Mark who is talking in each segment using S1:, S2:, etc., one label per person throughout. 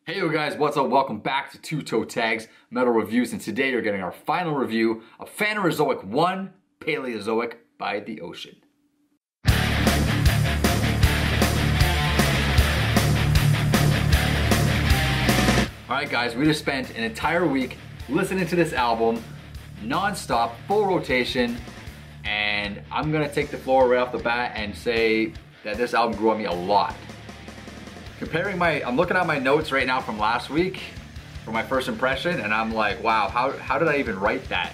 S1: Hey you guys, what's up? Welcome back to Two Toe Tags Metal Reviews, and today you're getting our final review of Phanerozoic 1, Palaeozoic by the Ocean. Alright guys, we just spent an entire week listening to this album, non-stop, full rotation, and I'm gonna take the floor right off the bat and say that this album grew on me a lot. I'm looking at my notes right now from last week for my first impression, and I'm like, wow, how did I even write that?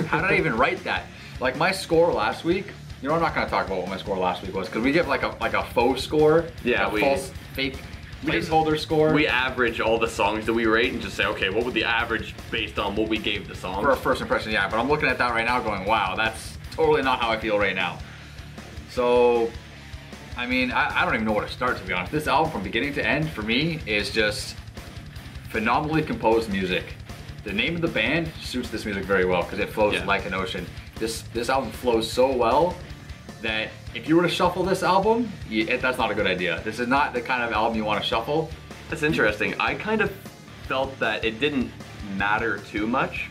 S1: How did I even write that? Like my score last week, you know, I'm not gonna talk about what my score last week was, because we give like a faux score,
S2: yeah,
S1: a false, fake placeholder score.
S2: We average all the songs that we rate and just say, okay, what would the average based on what we gave the song?
S1: For a first impression, yeah, but I'm looking at that right now going, wow, that's totally not how I feel right now. So, I mean, I don't even know where to start, to be honest. This album from beginning to end, for me, is just phenomenally composed music. The name of the band suits this music very well because it flows like an ocean. This album flows so well that if you were to shuffle this album, that's not a good idea. This is not the kind of album you want to shuffle.
S2: That's interesting. I kind of felt that it didn't matter too much.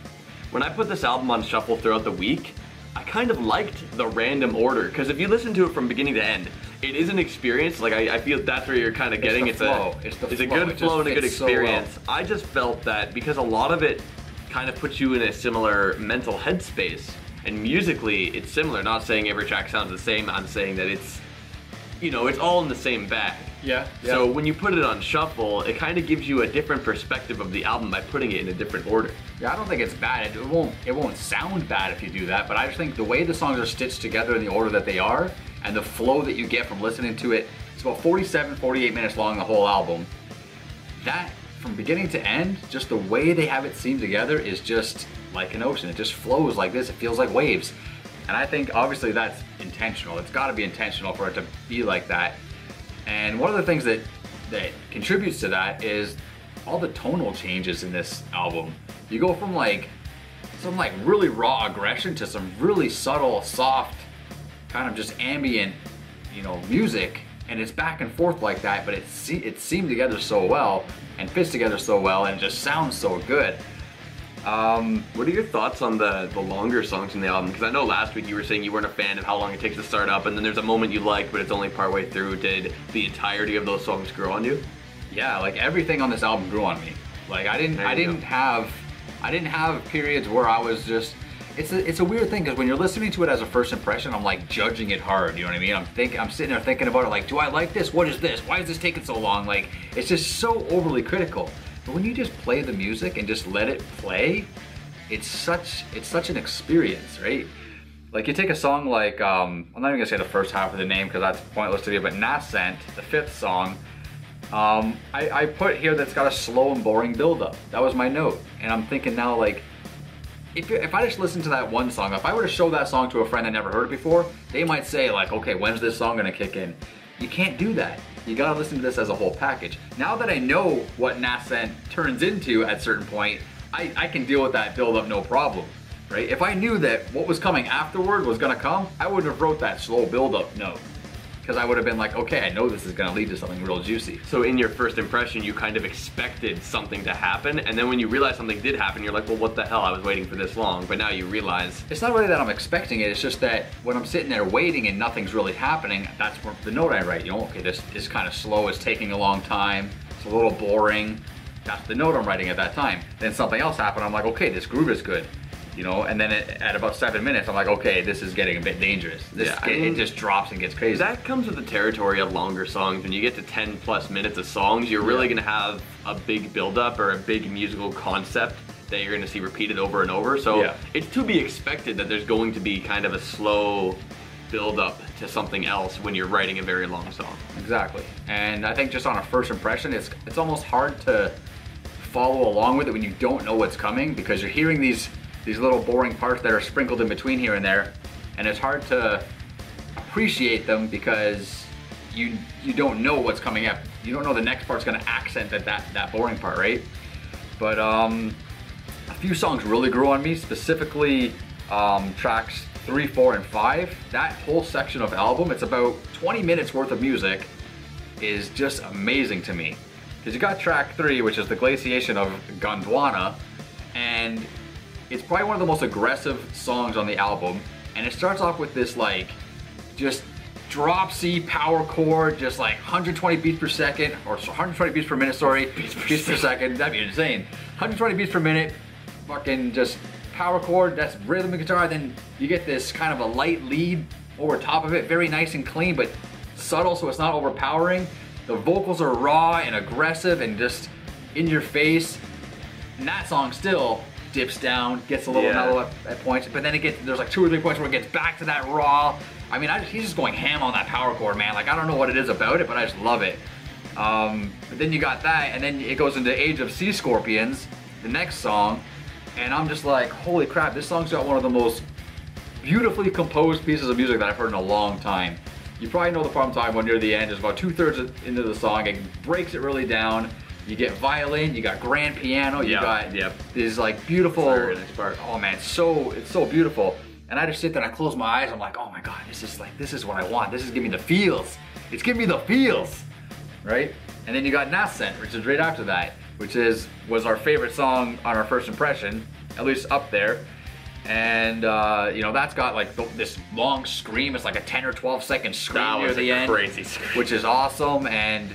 S2: When I put this album on shuffle throughout the week, I kind of liked the random order, because if you listen to it from beginning to end, it is an experience. Like I feel that's where you're kind of getting. It's a good flow and a good experience. So well. I just felt that because a lot of it kind of puts you in a similar mental headspace, and musically it's similar. Not saying every track sounds the same. I'm saying that it's, you know, it's all in the same bag.
S1: Yeah.
S2: So when you put it on shuffle, it kind of gives you a different perspective of the album by putting it in a different order.
S1: Yeah, I don't think it's bad. It won't sound bad if you do that, but I just think the way the songs are stitched together in the order that they are, and the flow that you get from listening to it, it's about 47, 48 minutes long, the whole album. That, from beginning to end, just the way they have it seamed together is just like an ocean. It just flows like this. It feels like waves. And I think obviously that's intentional. It's got to be intentional for it to be like that. And one of the things that contributes to that is all the tonal changes in this album. You go from like some like really raw aggression to some really subtle, soft, kind of just ambient, you know, music, and it's back and forth like that, but it's seamed together so well and fits together so well and just sounds so good.
S2: What are your thoughts on the longer songs in the album? Because I know last week you were saying you weren't a fan of how long it takes to start up, and then there's a moment you like, but it's only partway through. Did the entirety of those songs grow on you?
S1: Yeah, like everything on this album grew on me. Like I didn't have periods where I was just. It's a weird thing because when you're listening to it as a first impression, I'm like judging it hard. You know what I mean? I'm sitting there thinking about it like, do I like this? What is this? Why is this taking so long? Like it's just so overly critical. But when you just play the music and just let it play, it's such an experience, right? Like you take a song like, I'm not even gonna say the first half of the name because that's pointless to me, but Nascent, the fifth song, I put here that's got a slow and boring build-up. That was my note. And I'm thinking now, like, if I just listen to that one song, if I were to show that song to a friend that never heard it before, they might say like, okay, when's this song gonna kick in? You can't do that. You gotta listen to this as a whole package. Now that I know what Nascent turns into at a certain point, I can deal with that build-up no problem, right? If I knew that what was coming afterward was gonna come, I wouldn't have wrote that slow build-up note. Because I would have been like, okay, I know this is gonna lead to something real juicy.
S2: So in your first impression, you kind of expected something to happen, and then when you realize something did happen, you're like, well, what the hell? I was waiting for this long. But now you realize...
S1: It's not really that I'm expecting it, it's just that when I'm sitting there waiting and nothing's really happening, that's the note I write. You know, okay, this is kind of slow, it's taking a long time, it's a little boring. That's the note I'm writing at that time. Then something else happened, I'm like, okay, this groove is good. You know, and then at about 7 minutes, I'm like, okay, this is getting a bit dangerous. It just drops and gets crazy.
S2: That comes with the territory of longer songs. When you get to 10 plus minutes of songs, you're really gonna have a big build-up or a big musical concept that you're gonna see repeated over and over. So it's to be expected that there's going to be kind of a slow build-up to something else when you're writing a very long song.
S1: Exactly. And I think just on a first impression, it's almost hard to follow along with it when you don't know what's coming, because you're hearing these little boring parts that are sprinkled in between here and there, and it's hard to appreciate them because you don't know what's coming up. You don't know the next part's gonna accent that boring part, right? But a few songs really grew on me, specifically tracks 3, 4, and 5. That whole section of album, it's about 20 minutes worth of music, is just amazing to me. Because you got track 3, which is the glaciation of Gondwana, and it's probably one of the most aggressive songs on the album. And it starts off with this like, just drop C power chord, just like 120 beats per second, or 120 beats per minute, sorry, beats per second, that'd be insane. 120 beats per minute, fucking just power chord, that's rhythm guitar, then you get this kind of a light lead over top of it, very nice and clean, but subtle so it's not overpowering. The vocals are raw and aggressive and just in your face. And that song still dips down, gets a little mellow at points, but then there's like 2 or 3 points where it gets back to that raw. I mean, he's just going ham on that power chord, man. Like, I don't know what it is about it, but I just love it. But then you got that, and then it goes into Age of Sea Scorpions, the next song, and I'm just like, holy crap, this song's got one of the most beautifully composed pieces of music that I've heard in a long time. You probably know the part I'm talking about near the end. It's about 2/3 into the song. It breaks it really down. You get violin, you got grand piano, you got these like beautiful. Oh man, it's so beautiful. And I just sit there and I close my eyes. I'm like, oh my god, this is what I want. This is giving me the feels. It's giving me the feels, right? And then you got Nascent, which is right after that, which was our favorite song on our first impression, at least up there. And you know, that's got like this long scream. It's like a 10 or 12 second scream near the end,
S2: crazy scream,
S1: which is awesome. And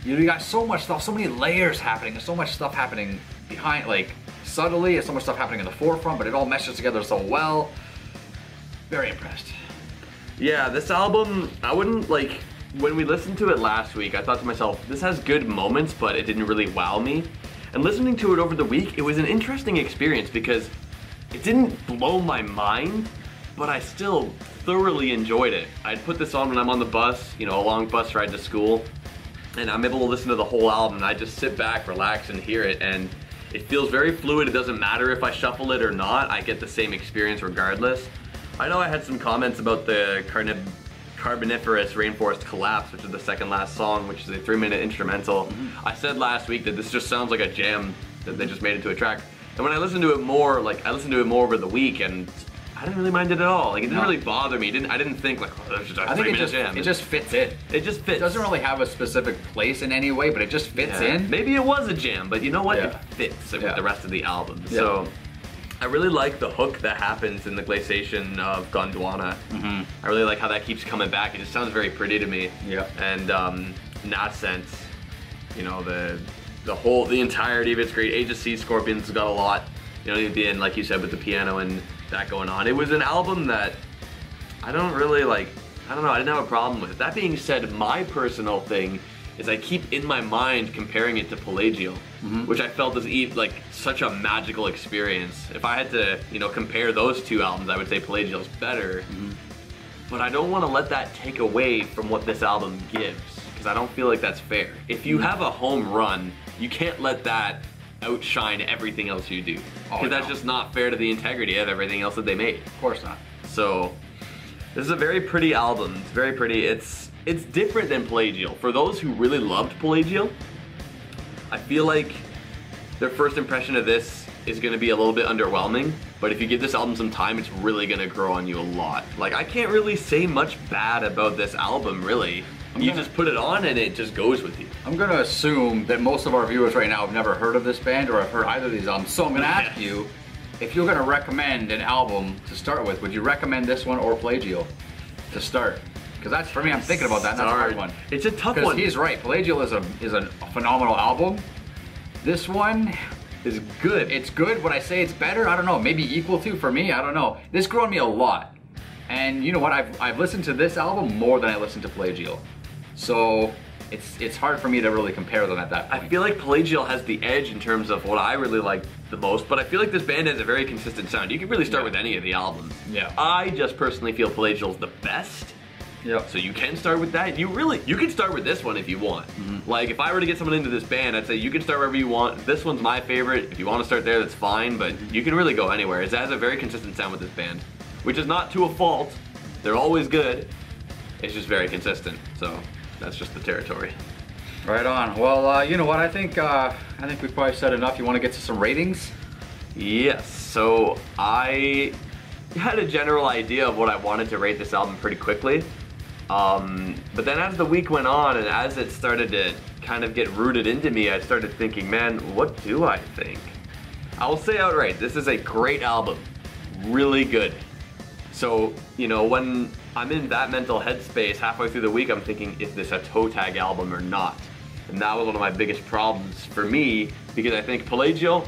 S1: you know, you got so much stuff, so many layers happening. There's so much stuff happening behind, like subtly, and so much stuff happening in the forefront, but it all meshes together so well. Very impressed.
S2: Yeah, this album, I wouldn't like, when we listened to it last week, I thought to myself, this has good moments, but it didn't really wow me. And listening to it over the week, it was an interesting experience because it didn't blow my mind, but I still thoroughly enjoyed it. I'd put this on when I'm on the bus, you know, a long bus ride to school, and I'm able to listen to the whole album, and I just sit back, relax, and hear it, and it feels very fluid. It doesn't matter if I shuffle it or not, I get the same experience regardless. I know I had some comments about the Carboniferous Rainforest Collapse, which is the second last song, which is a 3-minute instrumental. I said last week that this just sounds like a jam that they just made into a track. And when I listened to it more, I listened to it more over the week, and I didn't really mind it at all. Like, it didn't really bother me. I didn't think like, oh, that's just a 3-minute jam.
S1: It just fits in.
S2: It just fits.
S1: It doesn't really have a specific place in any way, but it just fits in.
S2: Maybe it was a jam, but you know what? It fits with the rest of the album. So I really like the hook that happens in the glaciation of Gondwana. I really like how that keeps coming back. It just sounds very pretty to me. And Nascent, you know, the entirety of it's great. Age of Sea Scorpions has got a lot, you know, at the end, like you said, with the piano and that going on. It was an album that I don't really like, I don't know, I didn't have a problem with it. That being said, my personal thing is I keep in my mind comparing it to Pelagial, which I felt is like such a magical experience. If I had to, you know, compare those two albums, I would say Pelagial's better. But I don't want to let that take away from what this album gives, because I don't feel like that's fair. If you have a home run, you can't let that outshine everything else you do, because that's just not fair to the integrity of everything else that they made.
S1: Of course not.
S2: So this is a very pretty album. It's very pretty. It's different than Pelagial. For those who really loved Pelagial, I feel like their first impression of this is going to be a little bit underwhelming, but if you give this album some time, it's really going to grow on you a lot. Like, I can't really say much bad about this album, really. You just put it on and it just goes with you.
S1: I'm going to assume that most of our viewers right now have never heard of this band or have heard either of these albums, so I'm going to ask you, if you're going to recommend an album to start with, would you recommend this one or Pelagial to start? Because that's, for me, I'm thinking about that, and that's a hard one.
S2: It's a tough one.
S1: Because he's right, Pelagial is a phenomenal album. This one is good. It's good. Would I say it's better? I don't know. Maybe equal to for me. I don't know. This grew on me a lot. And you know what? I've listened to this album more than I listened to Pelagial. So it's hard for me to really compare them at that point.
S2: I feel like Pelagial has the edge in terms of what I really like the most, but I feel like this band has a very consistent sound. You can really start with any of the albums. I just personally feel Pelagial's the best. So you can start with that. You can start with this one if you want. Like, if I were to get someone into this band, I'd say you can start wherever you want. This one's my favorite. If you want to start there, that's fine, but you can really go anywhere. It has a very consistent sound with this band, which is not to a fault. They're always good. It's just very consistent. So that's just the territory.
S1: Right on. Well, you know what? I think we've probably said enough. You want to get to some ratings?
S2: Yes. So I had a general idea of what I wanted to rate this album pretty quickly. But then as the week went on and as it started to kind of get rooted into me, I started thinking, man, what do I think? I will say outright, this is a great album. Really good. So, you know, when I'm in that mental headspace halfway through the week, I'm thinking, is this a toe tag album or not? And that was one of my biggest problems for me, because I think Palaeozoic,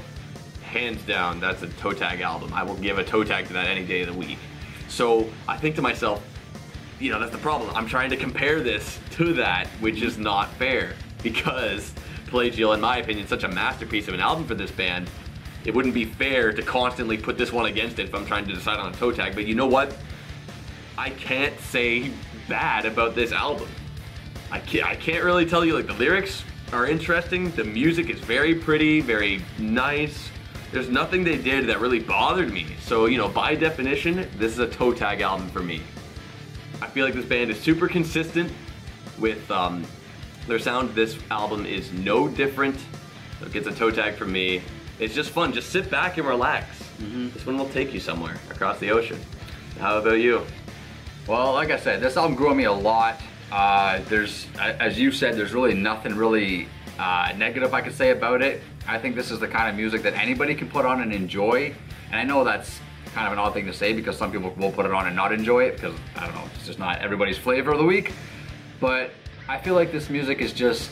S2: hands down, that's a toe tag album. I will give a toe tag to that any day of the week. So I think to myself, you know, that's the problem. I'm trying to compare this to that, which is not fair, because Palaeozoic, in my opinion, is such a masterpiece of an album for this band. It wouldn't be fair to constantly put this one against it if I'm trying to decide on a toe tag. But you know what? I can't say bad about this album. I can't really tell you, like, the lyrics are interesting, the music is very pretty, very nice. There's nothing they did that really bothered me. So, you know, by definition, this is a toe tag album for me. I feel like this band is super consistent with their sound. This album is no different, so it gets a toe tag from me. It's just fun, just sit back and relax. This one will take you somewhere across the ocean. How about you?
S1: Well, like I said, this album grew on me a lot. As you said, there's really nothing really negative I could say about it. I think this is the kind of music that anybody can put on and enjoy. And I know that's kind of an odd thing to say, because some people will put it on and not enjoy it, because, I don't know, it's just not everybody's flavor of the week. But I feel like this music is just,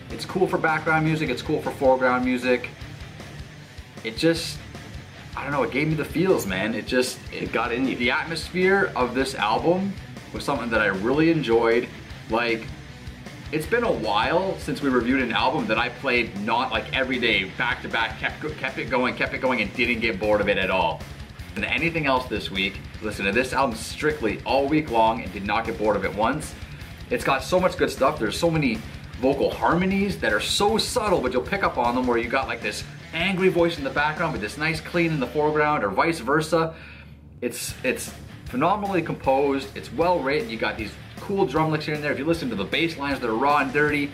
S1: it's cool for background music, it's cool for foreground music. It just, I don't know, it gave me the feels, man. It got in you. The atmosphere of this album was something that I really enjoyed. Like, it's been a while since we reviewed an album that I played not like every day, back to back, kept it going, and didn't get bored of it at all. And anything else this week, listen to this album strictly all week long and did not get bored of it once. It's got so much good stuff. There's so many vocal harmonies that are so subtle, but you'll pick up on them, where you got like this angry voice in the background with this nice clean in the foreground, or vice versa. It's phenomenally composed, it's well written, you got these cool drum licks here and there. If you listen to the bass lines that are raw and dirty,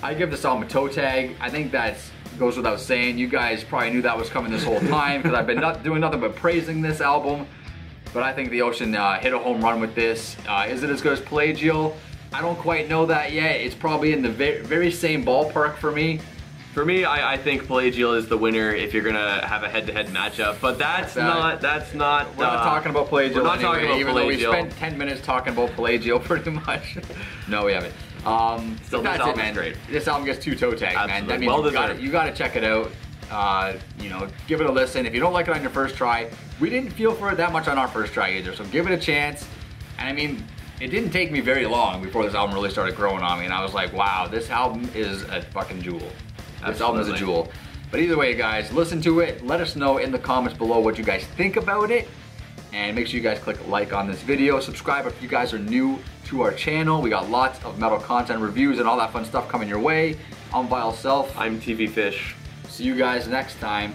S1: I give this album a toe tag. I think that goes without saying. You guys probably knew that was coming this whole time, because I've been doing nothing but praising this album. But I think the Ocean hit a home run with this. Is it as good as Palaeozoic? I don't quite know that yet. It's probably in the very same ballpark for me.
S2: For me, I think Palaeozoic is the winner if you're gonna have a head-to-head matchup, but that's not.
S1: We're not talking about Palaeozoic.
S2: We're not
S1: anyway,
S2: talking about
S1: even
S2: Palaeozoic.
S1: though we spent 10 minutes talking about Palaeozoic pretty much. No, we haven't.
S2: Still,
S1: that's it, man.
S2: great.
S1: This album gets 2 toe tags, man. That means
S2: well
S1: you gotta check it out. You know, give it a listen. If you don't like it on your first try, we didn't feel for it that much on our first try either, so give it a chance. And I mean, it didn't take me very long before this album really started growing on me, and I was like, wow, this album is a fucking jewel. This album is a jewel. But either way, guys, listen to it. Let us know in the comments below what you guys think about it. And make sure you guys click like on this video. Subscribe if you guys are new to our channel. We got lots of metal content, reviews, and all that fun stuff coming your way. I'm Vile Self.
S2: I'm TV Fish.
S1: See you guys next time.